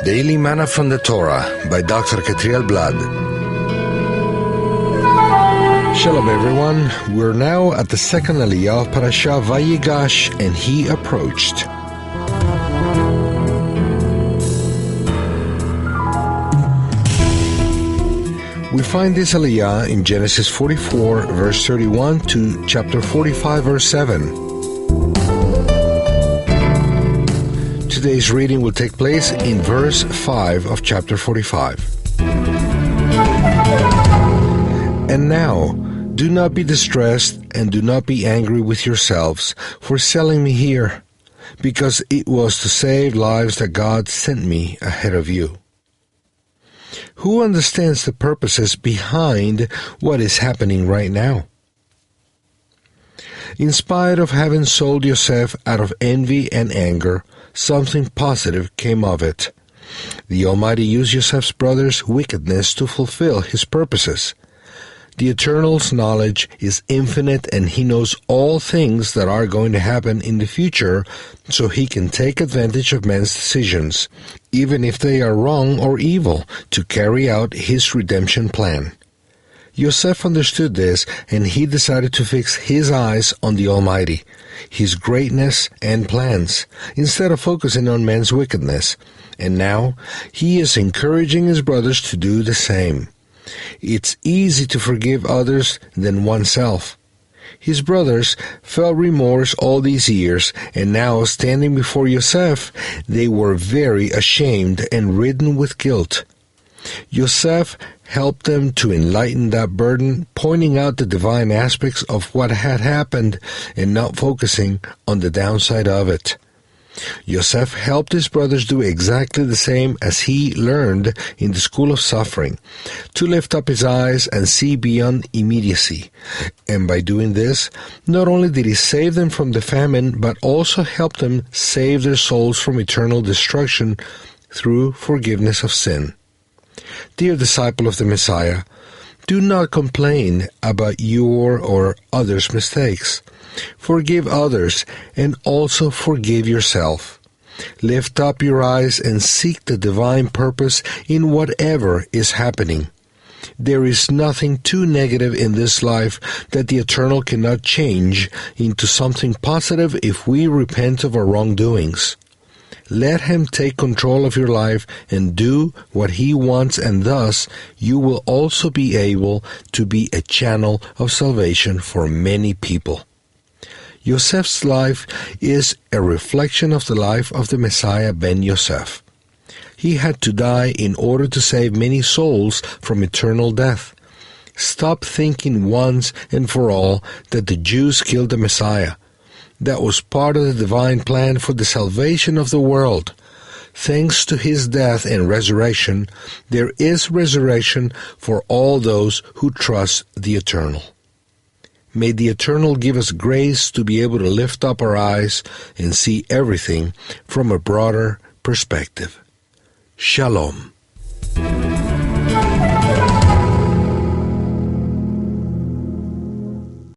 Daily Manna from the Torah by Dr. Ketriel Blad. Shalom everyone, we're now at the second Aliyah of Parashat VaYigash, and he approached. We find this Aliyah in Genesis 44 verse 31 to chapter 45 verse 7. Today's reading will take place in verse 5 of chapter 45. And now, do not be distressed and do not be angry with yourselves for selling me here, because it was to save lives that God sent me ahead of you. Who understands the purposes behind what is happening right now? In spite of having sold Yosef out of envy and anger, something positive came of it. The Almighty used Yosef's brother's wickedness to fulfill His purposes. The Eternal's knowledge is infinite, and He knows all things that are going to happen in the future, so He can take advantage of men's decisions, even if they are wrong or evil, to carry out His redemption plan. Yosef understood this, and he decided to fix his eyes on the Almighty, His greatness and plans, instead of focusing on men's wickedness. And now, he is encouraging his brothers to do the same. It's easy to forgive others than oneself. His brothers felt remorse all these years, and now, standing before Yosef, they were very ashamed and ridden with guilt. Yosef helped them to enlighten that burden, pointing out the divine aspects of what had happened and not focusing on the downside of it. Yosef helped his brothers do exactly the same as he learned in the school of suffering, to lift up his eyes and see beyond immediacy. And by doing this, not only did he save them from the famine, but also helped them save their souls from eternal destruction through forgiveness of sin. Dear disciple of the Messiah, do not complain about your or others' mistakes. Forgive others and also forgive yourself. Lift up your eyes and seek the divine purpose in whatever is happening. There is nothing too negative in this life that the Eternal cannot change into something positive if we repent of our wrongdoings. Let Him take control of your life and do what He wants, and thus you will also be able to be a channel of salvation for many people. Yosef's life is a reflection of the life of the Messiah ben Yosef. He had to die in order to save many souls from eternal death. Stop thinking once and for all that the Jews killed the Messiah. That was part of the divine plan for the salvation of the world. Thanks to His death and resurrection, there is resurrection for all those who trust the Eternal. May the Eternal give us grace to be able to lift up our eyes and see everything from a broader perspective. Shalom.